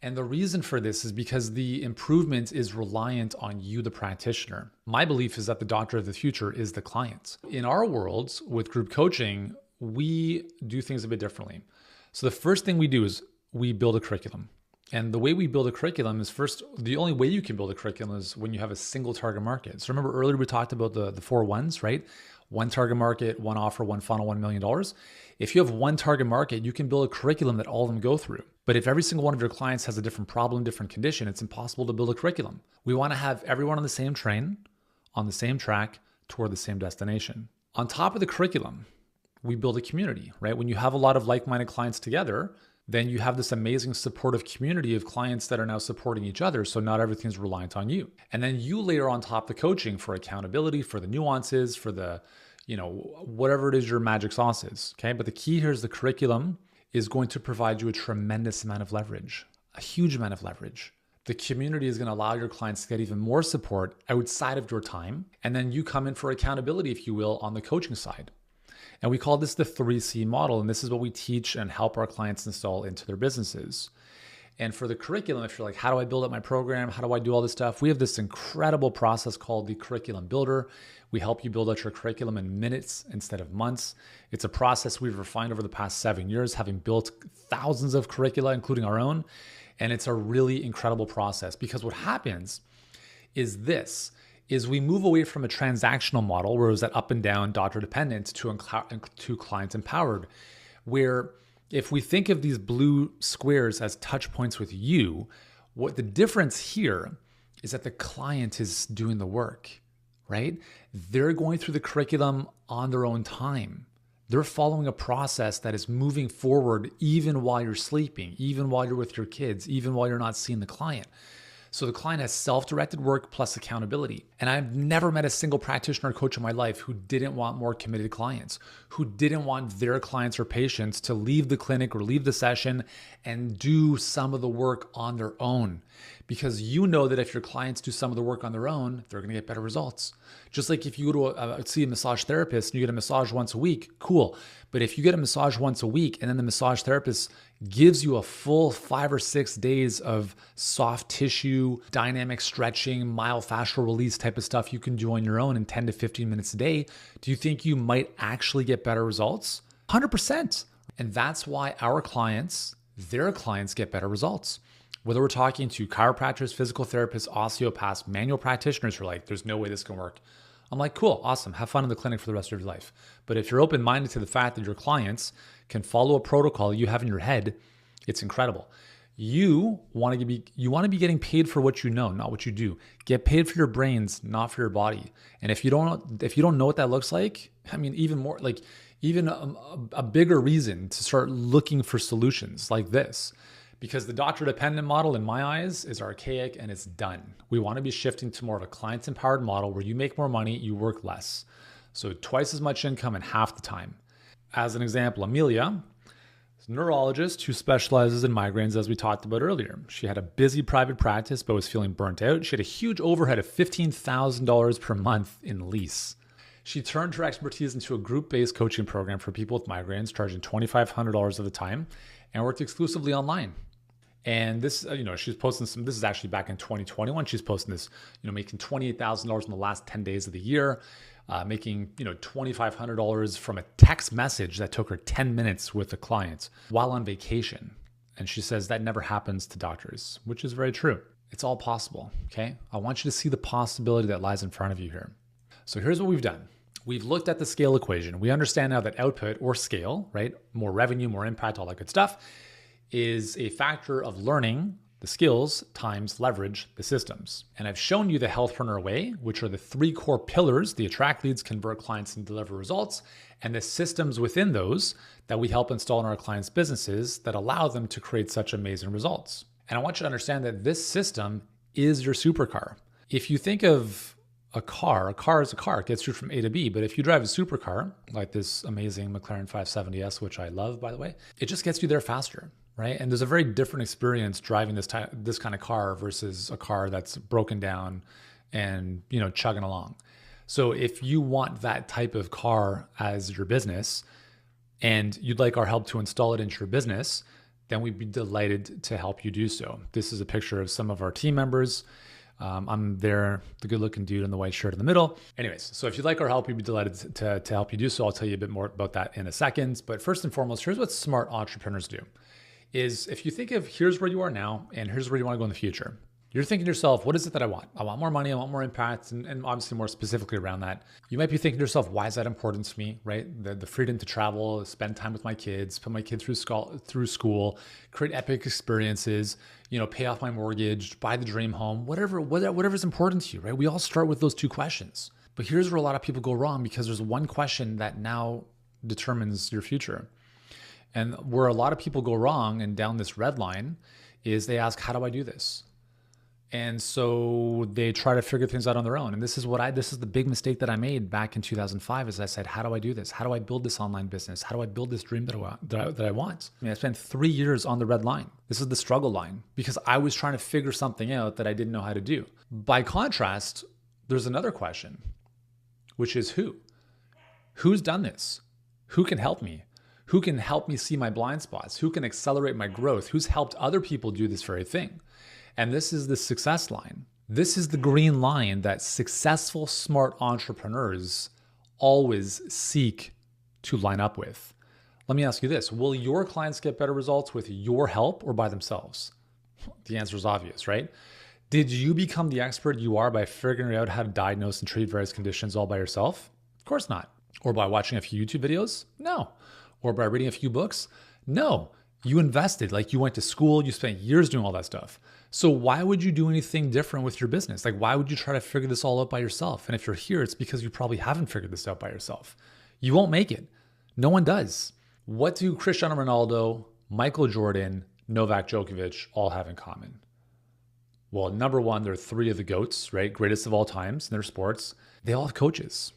Speaker 1: And the reason for this is because the improvement is reliant on you, the practitioner. My belief is that the doctor of the future is the client. In our worlds with group coaching, we do things a bit differently. So the first thing we do is we build a curriculum. And the way we build a curriculum is first, the only way you can build a curriculum is when you have a single target market. So remember earlier we talked about the 4 1s, right? One target market, one offer, one funnel, $1 million. If you have one target market, you can build a curriculum that all of them go through. But if every single one of your clients has a different problem, different condition, it's impossible to build a curriculum. We want to have everyone on the same train, on the same track, toward the same destination. On top of the curriculum, we build a community, right? When you have a lot of like-minded clients together, then you have this amazing supportive community of clients that are now supporting each other. So not everything's reliant on you. And then you layer on top the coaching for accountability, for the nuances, for the, whatever it is your magic sauce is. Okay. But the key here is the curriculum is going to provide you a tremendous amount of leverage, a huge amount of leverage. The community is going to allow your clients to get even more support outside of your time. And then you come in for accountability, if you will, on the coaching side. And we call this the 3C model. And this is what we teach and help our clients install into their businesses. And for the curriculum, if you're like, how do I build up my program? How do I do all this stuff? We have this incredible process called the Curriculum Builder. We help you build out your curriculum in minutes instead of months. It's a process we've refined over the past 7 years, having built thousands of curricula, including our own. And it's a really incredible process because what happens is we move away from a transactional model where it was that up and down doctor dependent to client empowered, where if we think of these blue squares as touch points with you, what the difference here is that the client is doing the work, right? They're going through the curriculum on their own time. They're following a process that is moving forward even while you're sleeping, even while you're with your kids, even while you're not seeing the client. So the client has self-directed work plus accountability. And I've never met a single practitioner or coach in my life who didn't want more committed clients, who didn't want their clients or patients to leave the clinic or leave the session and do some of the work on their own. Because you know that if your clients do some of the work on their own, they're going to get better results. Just like if you go to see a massage therapist and you get a massage once a week, cool. But if you get a massage once a week and then the massage therapist gives you a full 5 or 6 days of soft tissue, dynamic stretching, myofascial release type of stuff you can do on your own in 10 to 15 minutes a day, do you think you might actually get better results? 100%. And that's why our clients, their clients get better results. Whether we're talking to chiropractors, physical therapists, osteopaths, manual practitioners who are like, there's no way this can work. I'm like, cool, awesome. Have fun in the clinic for the rest of your life. But if you're open-minded to the fact that your clients can follow a protocol you have in your head, it's incredible. You want to be getting paid for what you know, not what you do. Get paid for your brains, not for your body. And if you don't know what that looks like, I mean, even a bigger reason to start looking for solutions like this. Because the doctor-dependent model, in my eyes, is archaic and it's done. We want to be shifting to more of a client-empowered model where you make more money, you work less. So twice as much income in half the time. As an example, Amelia is a neurologist who specializes in migraines, as we talked about earlier. She had a busy private practice but was feeling burnt out. She had a huge overhead of $15,000 per month in lease. She turned her expertise into a group-based coaching program for people with migraines, charging $2,500 at a time, and worked exclusively online. And this, she's posting this is actually back in 2021. She's posting this, making $28,000 in the last 10 days of the year, making, $2,500 from a text message that took her 10 minutes with a client while on vacation. And she says that never happens to doctors, which is very true. It's all possible, okay? I want you to see the possibility that lies in front of you here. So here's what we've done. We've looked at the scale equation. We understand now that output or scale, right? More revenue, more impact, all that good stuff, is a factor of learning the skills times leverage the systems. And I've shown you the Healthpreneur way, which are the 3 core pillars: the attract leads, convert clients, and deliver results, and the systems within those that we help install in our clients' businesses that allow them to create such amazing results. And I want you to understand that this system is your supercar. If you think of a car is a car. It gets you from A to B. But if you drive a supercar, like this amazing McLaren 570S, which I love, by the way, it just gets you there faster, right? And there's a very different experience driving this kind of car versus a car that's broken down and, chugging along. So if you want that type of car as your business and you'd like our help to install it into your business, then we'd be delighted to help you do so. This is a picture of some of our team members. I'm there, the good looking dude in the white shirt in the middle. Anyways, so if you'd like our help, we'd be delighted to help you do so. I'll tell you a bit more about that in a second. But first and foremost, here's what smart entrepreneurs do. Is if you think of here's where you are now and here's where you want to go in the future. You're thinking to yourself, what is it that I want? I want more money, I want more impact, and obviously more specifically around that. You might be thinking to yourself, why is that important to me, right? The freedom to travel, spend time with my kids, put my kids through school, create epic experiences, pay off my mortgage, buy the dream home, whatever's important to you, right? We all start with those 2 questions. But here's where a lot of people go wrong because there's one question that now determines your future. And where a lot of people go wrong and down this red line is they ask, how do I do this? And so they try to figure things out on their own. And this is the big mistake that I made back in 2005 is I said, how do I do this? How do I build this online business? How do I build this dream that I want? I spent 3 years on the red line. This is the struggle line because I was trying to figure something out that I didn't know how to do. By contrast, there's another question, which is who? Who's done this? Who can help me? Who can help me see my blind spots? Who can accelerate my growth? Who's helped other people do this very thing? And this is the success line. This is the green line that successful, smart entrepreneurs always seek to line up with. Let me ask you this. Will your clients get better results with your help or by themselves? The answer is obvious, right? Did you become the expert you are by figuring out how to diagnose and treat various conditions all by yourself? Of course not. Or by watching a few YouTube videos? No. Or by reading a few books? No. You invested, like you went to school, you spent years doing all that stuff. So why would you do anything different with your business? Like, why would you try to figure this all out by yourself? And if you're here, it's because you probably haven't figured this out by yourself. You won't make it. No one does. What do Cristiano Ronaldo, Michael Jordan, Novak Djokovic all have in common? Well, number one, there are three of the GOATs, right? Greatest of all times in their sports. They all have coaches,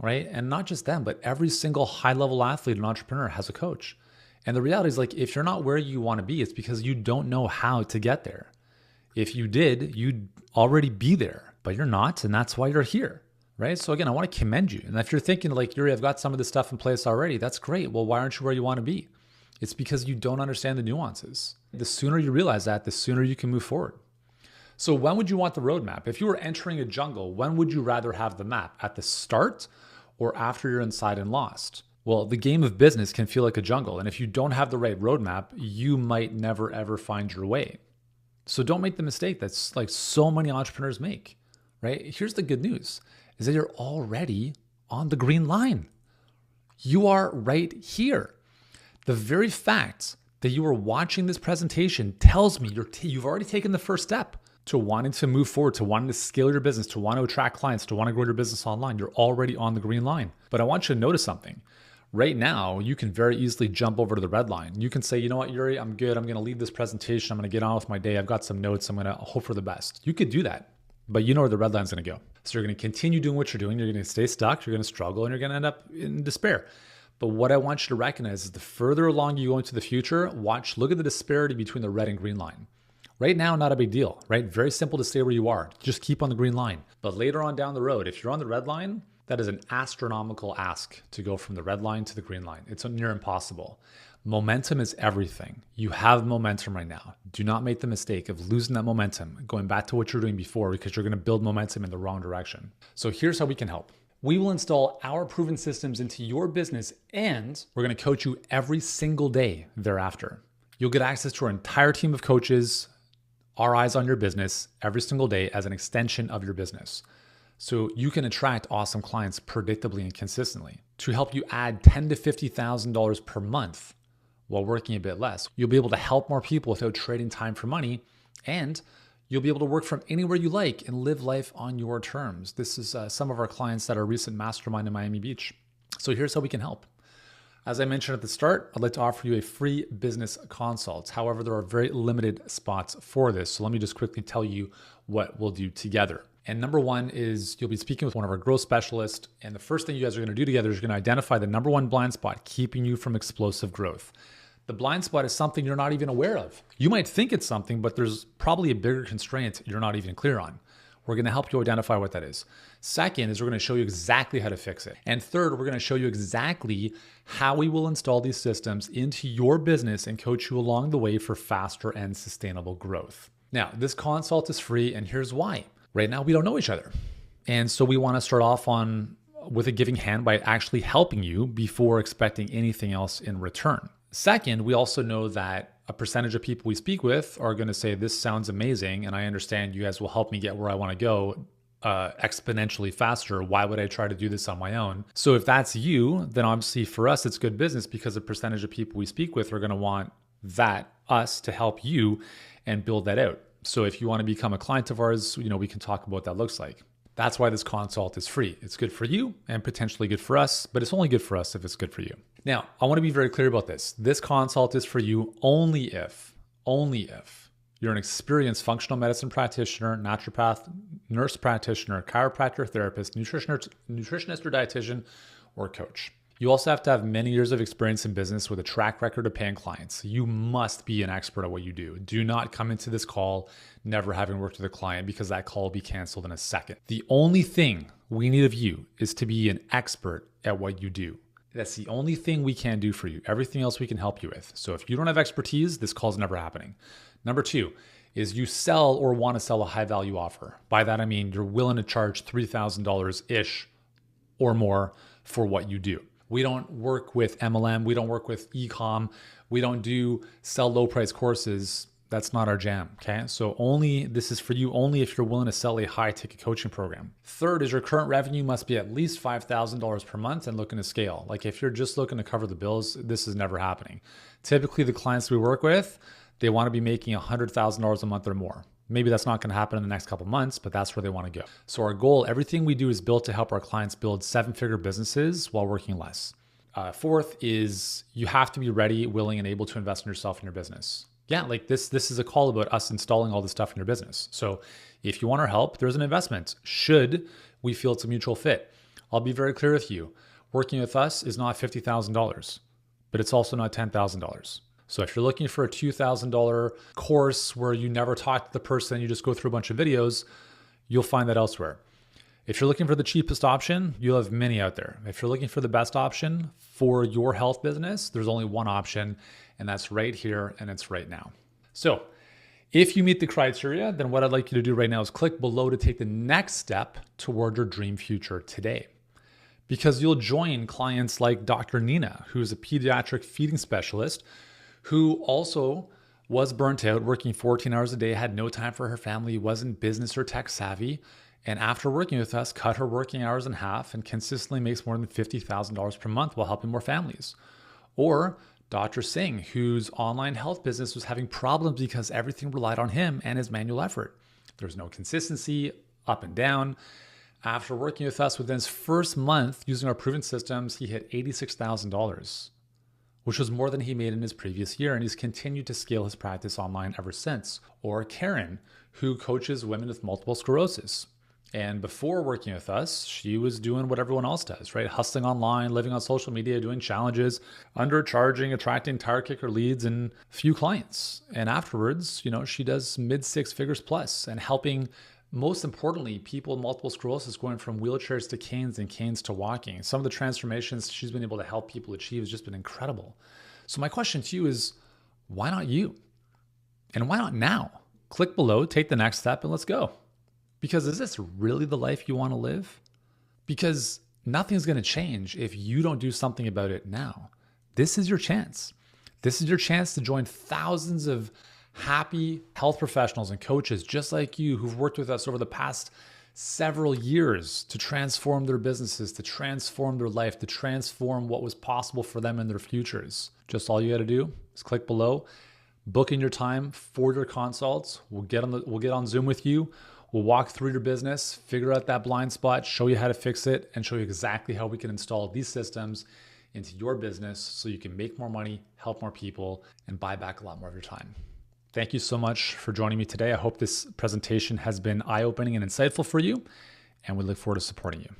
Speaker 1: right? And not just them, but every single high-level athlete and entrepreneur has a coach. And the reality is, like, if you're not where you want to be, it's because you don't know how to get there. If you did, you'd already be there, but you're not, and that's why you're here, right? So again, I want to commend you. And if you're thinking like, Yuri, I've got some of this stuff in place already, that's great. Well, why aren't you where you want to be? It's because you don't understand the nuances. The sooner you realize that, the sooner you can move forward. So when would you want the roadmap? If you were entering a jungle, when would you rather have the map? At the start or after you're inside and lost? Well, the game of business can feel like a jungle. And if you don't have the right roadmap, you might never, ever find your way. So don't make the mistake that's like so many entrepreneurs make, right? Here's the good news is that you're already on the green line. You are right here. The very fact that you are watching this presentation tells me you've already taken the first step to wanting to move forward, to wanting to scale your business, to want to attract clients, to want to grow your business online. You're already on the green line. But I want you to notice something. Right now, you can very easily jump over to the red line. You can say, you know what, Yuri, I'm good. I'm going to leave this presentation. I'm going to get on with my day. I've got some notes. I'm going to hope for the best. You could do that, but you know where the red line's going to go. So you're going to continue doing what you're doing. You're going to stay stuck. You're going to struggle, and you're going to end up in despair. But what I want you to recognize is the further along you go into the future, look at the disparity between the red and green line. Right now, not a big deal, right? Very simple to stay where you are. Just keep on the green line. But later on down the road, if you're on the red line, that is an astronomical ask to go from the red line to the green line. It's near impossible. Momentum is everything. You have momentum right now. Do not make the mistake of losing that momentum, going back to what you're doing before, because you're going to build momentum in the wrong direction. So here's how we can help. We will install our proven systems into your business, and we're going to coach you every single day thereafter. You'll get access to our entire team of coaches, our eyes on your business every single day as an extension of your business. So you can attract awesome clients predictably and consistently. To help you add $10,000 to $50,000 per month while working a bit less, you'll be able to help more people without trading time for money, and you'll be able to work from anywhere you like and live life on your terms. This is some of our clients at our recent mastermind in Miami Beach. So here's how we can help. As I mentioned at the start, I'd like to offer you a free business consult. However, there are very limited spots for this. So let me just quickly tell you what we'll do together. And number one is you'll be speaking with one of our growth specialists. And the first thing you guys are going to do together is you're going to identify the number one blind spot keeping you from explosive growth. The blind spot is something you're not even aware of. You might think it's something, but there's probably a bigger constraint you're not even clear on. We're going to help you identify what that is. Second is we're going to show you exactly how to fix it. And third, we're going to show you exactly how we will install these systems into your business and coach you along the way for faster and sustainable growth. Now, this consult is free, and here's why. Right now, we don't know each other. And so we want to start off with a giving hand by actually helping you before expecting anything else in return. Second, we also know that a percentage of people we speak with are going to say, this sounds amazing, and I understand you guys will help me get where I want to go exponentially faster. Why would I try to do this on my own? So if that's you, then obviously for us, it's good business because a percentage of people we speak with are going to want us to help you and build that out. So if you want to become a client of ours, we can talk about what that looks like. That's why this consult is free. It's good for you and potentially good for us, but it's only good for us if it's good for you. Now, I want to be very clear about this. This consult is for you only if you're an experienced functional medicine practitioner, naturopath, nurse practitioner, chiropractor, therapist, nutritionist or dietitian, or coach. You also have to have many years of experience in business with a track record of paying clients. You must be an expert at what you do. Do not come into this call never having worked with a client, because that call will be canceled in a second. The only thing we need of you is to be an expert at what you do. That's the only thing we can do for you. Everything else we can help you with. So if you don't have expertise, this call's never happening. Number two is you sell or want to sell a high value offer. By that, I mean you're willing to charge $3,000-ish or more for what you do. We don't work with MLM. We don't work with e-com. We don't sell low price courses. That's not our jam, okay? So this is for you only if you're willing to sell a high ticket coaching program. Third is your current revenue must be at least $5,000 per month and looking to scale. Like if you're just looking to cover the bills, this is never happening. Typically the clients we work with, they want to be making $100,000 a month or more. Maybe that's not going to happen in the next couple months, but that's where they want to go. So our goal, everything we do is built to help our clients build 7-figure businesses while working less. Fourth is you have to be ready, willing, and able to invest in yourself and your business. Yeah, like this is a call about us installing all this stuff in your business. So if you want our help, there's an investment should we feel it's a mutual fit. I'll be very clear with you. Working with us is not $50,000, but it's also not $10,000. So if you're looking for a $2,000 course where you never talk to the person, you just go through a bunch of videos, you'll find that elsewhere. If you're looking for the cheapest option, you'll have many out there. If you're looking for the best option for your health business, there's only one option, and that's right here, and it's right now. So if you meet the criteria, then what I'd like you to do right now is click below to take the next step toward your dream future today. Because you'll join clients like Dr. Nina, who's a pediatric feeding specialist, who also was burnt out, working 14 hours a day, had no time for her family, wasn't business or tech savvy, and after working with us, cut her working hours in half and consistently makes more than $50,000 per month while helping more families. Or Dr. Singh, whose online health business was having problems because everything relied on him and his manual effort. There's no consistency, up and down. After working with us within his first month using our proven systems, he hit $86,000, which was more than he made in his previous year, and he's continued to scale his practice online ever since. Or Karen, who coaches women with multiple sclerosis. And before working with us, she was doing what everyone else does, right? Hustling online, living on social media, doing challenges, undercharging, attracting tire kicker leads and few clients. And afterwards, she does mid 6 figures plus and helping, most importantly, people with multiple sclerosis going from wheelchairs to canes and canes to walking. Some of the transformations she's been able to help people achieve has just been incredible. So my question to you is, why not you? And why not now? Click below, take the next step, and let's go. Because is this really the life you want to live? Because nothing's going to change if you don't do something about it now. This is your chance. This is your chance to join thousands of happy health professionals and coaches just like you who've worked with us over the past several years to transform their businesses, to transform their life, to transform what was possible for them in their futures. Just all you got to do is click below, book in your time for your consults. We'll get on Zoom with you. We'll walk through your business, figure out that blind spot, show you how to fix it, and show you exactly how we can install these systems into your business so you can make more money, help more people, and buy back a lot more of your time. Thank you so much for joining me today. I hope this presentation has been eye-opening and insightful for you, and we look forward to supporting you.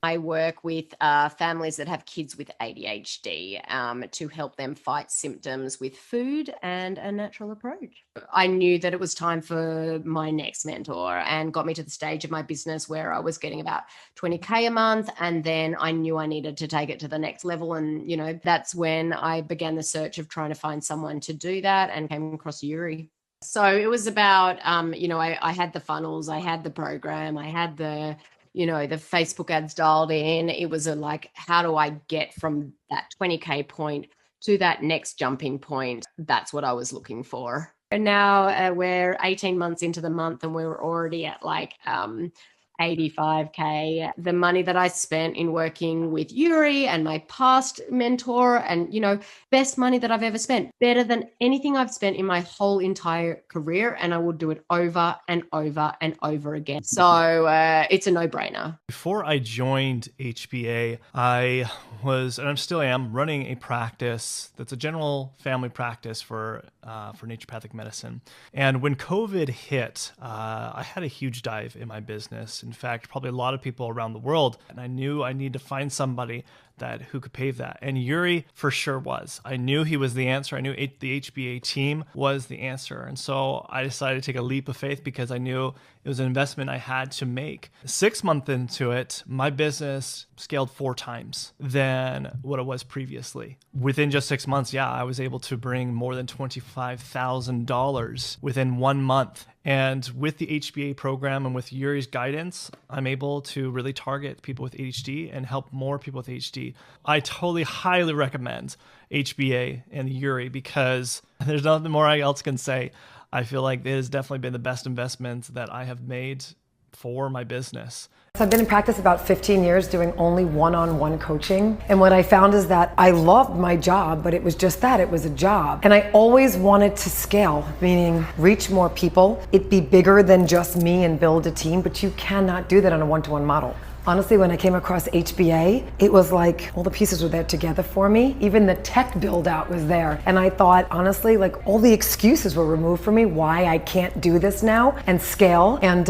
Speaker 2: I work with families that have kids with ADHD to help them fight symptoms with food and a natural approach. I knew that it was time for my next mentor and got me to the stage of my business where I was getting about 20K a month. And then I knew I needed to take it to the next level. And, that's when I began the search of trying to find someone to do that and came across Yuri. So it was about, I had the funnels, I had the program, I had the Facebook ads dialed in. It was how do I get from that 20K point to that next jumping point? That's what I was looking for. And now we're 18 months into the month and we're already at 85K. The money that I spent in working with Yuri and my past mentor and, best money that I've ever spent, better than anything I've spent in my whole entire career. And I will do it over and over and over again. So it's a no-brainer.
Speaker 3: Before I joined HBA, I was, and I still am, running a practice that's a general family practice for naturopathic medicine. And when COVID hit, I had a huge dive in my business. In fact, probably a lot of people around the world. And I knew I needed to find somebody who could pave that. And Yuri for sure was. I knew he was the answer. I knew the HBA team was the answer. And so I decided to take a leap of faith because I knew it was an investment I had to make. 6 months into it, my business scaled 4 times than what it was previously. Within just 6 months, I was able to bring more than $25,000 within 1 month. And with the HBA program and with Yuri's guidance, I'm able to really target people with ADHD and help more people with ADHD. I totally highly recommend HBA and Yuri because there's nothing more else can say. I feel like it has definitely been the best investment that I have made for my business.
Speaker 4: So I've been in practice about 15 years doing only one-on-one coaching. And what I found is that I loved my job, but it was just that, it was a job. And I always wanted to scale, meaning reach more people. It be bigger than just me and build a team, but you cannot do that on a one-to-one model. Honestly, when I came across HBA, it was like all the pieces were there together for me. Even the tech build out was there. And I thought, honestly, like all the excuses were removed for me why I can't do this now and scale. And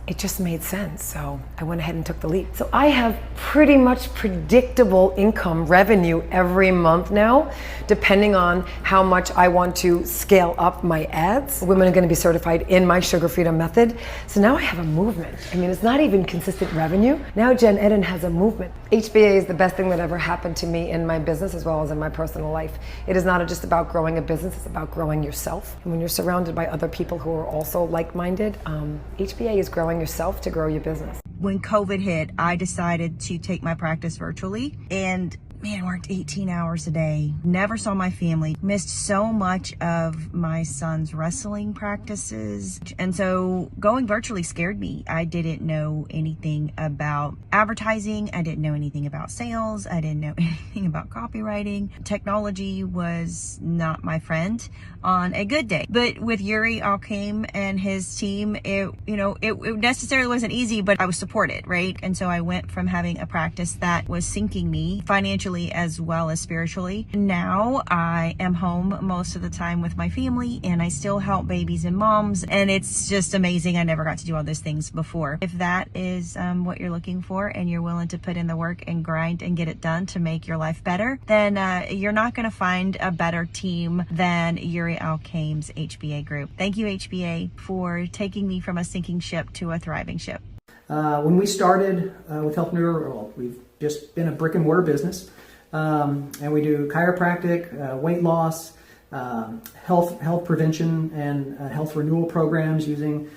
Speaker 4: it just made sense. So I went ahead and took the leap. So I have pretty much predictable income revenue every month now, depending on how much I want to scale up my ads. Women are going to be certified in my Sugar Freedom method. So now I have a movement. I mean, it's not even consistent revenue. Now Jen Eden has a movement. HBA is the best thing that ever happened to me in my business as well as in my personal life. It is not just about growing a business, it's about growing yourself. And when you're surrounded by other people who are also like-minded, HBA is growing yourself to grow your business.
Speaker 5: When COVID hit, I decided to take my practice virtually, and man, worked 18 hours a day, never saw my family, missed so much of my son's wrestling practices. And so going virtually scared me. I didn't know anything about advertising. I didn't know anything about sales. I didn't know anything about copywriting. Technology was not my friend on a good day. But with Yuri Alkame and his team, it necessarily wasn't easy, but I was supported, right? And so I went from having a practice that was sinking me financially as well as spiritually. Now I am home most of the time with my family, and I still help babies and moms, and it's just amazing. I never got to do all those things before. If that is what you're looking for, and you're willing to put in the work and grind and get it done to make your life better, then you're not going to find a better team than Yuri Alkame's HBA group. Thank you, HBA, for taking me from a sinking ship to a thriving ship.
Speaker 6: When we started with Healthpreneur, we've just been a brick and mortar business. And we do chiropractic, weight loss, health prevention, and health renewal programs using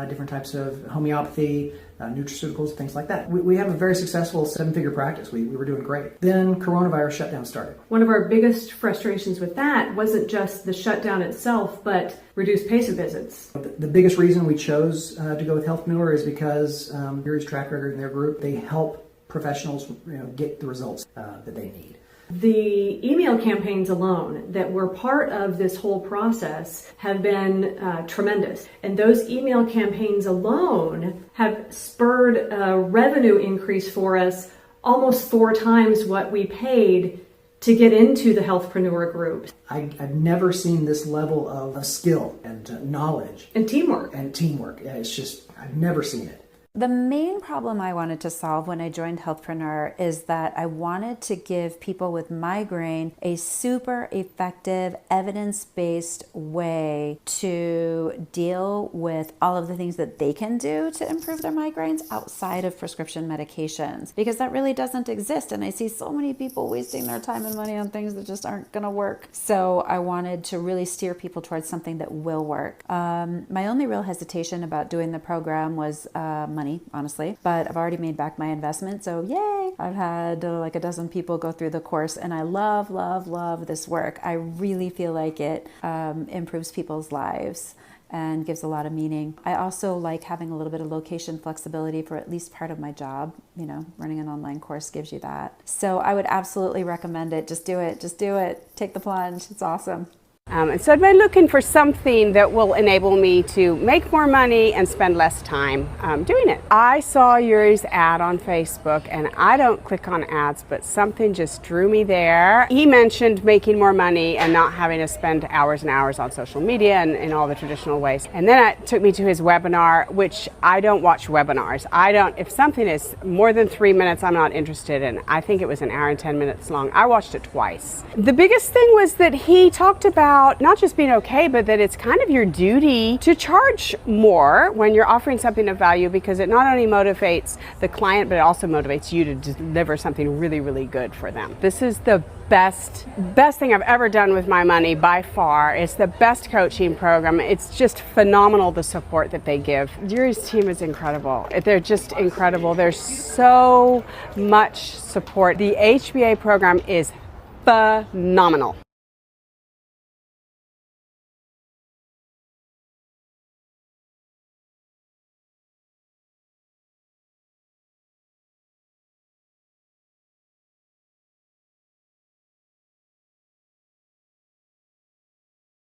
Speaker 6: different types of homeopathy, nutraceuticals, things like that. We have a very successful 7-figure practice. We were doing great. Then coronavirus shutdown started.
Speaker 7: One of our biggest frustrations with that wasn't just the shutdown itself, but reduced pace of visits.
Speaker 6: The biggest reason we chose to go with Healthpreneur is because Yuri's track record in their group, they help professionals get the results that they need.
Speaker 7: The email campaigns alone that were part of this whole process have been tremendous. And those email campaigns alone have spurred a revenue increase for us almost 4 times what we paid to get into the Healthpreneur group.
Speaker 6: I've never seen this level of skill and knowledge.
Speaker 7: And teamwork.
Speaker 6: Yeah, it's just, I've never seen it.
Speaker 8: The main problem I wanted to solve when I joined Healthpreneur is that I wanted to give people with migraine a super effective, evidence-based way to deal with all of the things that they can do to improve their migraines outside of prescription medications, because that really doesn't exist. And I see so many people wasting their time and money on things that just aren't gonna work. So I wanted to really steer people towards something that will work. My only real hesitation about doing the program was money, honestly, but I've already made back my investment, so yay! I've had like a dozen people go through the course, and I love, love, love this work. I really feel like it improves people's lives and gives a lot of meaning. I also like having a little bit of location flexibility for at least part of my job. Running an online course gives you that. So I would absolutely recommend it. Just do it. Just do it. Take the plunge. It's awesome.
Speaker 9: And so I've been looking for something that will enable me to make more money and spend less time doing it. I saw Yuri's ad on Facebook, and I don't click on ads, but something just drew me there. He mentioned making more money and not having to spend hours and hours on social media and in all the traditional ways. And then it took me to his webinar, which I don't watch webinars. If something is more than 3 minutes, I'm not interested in. I think it was an hour and 10 minutes long. I watched it twice. The biggest thing was that he talked about not just being okay, but that it's kind of your duty to charge more when you're offering something of value, because it not only motivates the client, but it also motivates you to deliver something really, really good for them. This is the best thing I've ever done with my money by far. It's the best coaching program. It's just phenomenal, the support that they give. Yuri's team is incredible. They're just incredible. There's so much support. The HBA program is phenomenal.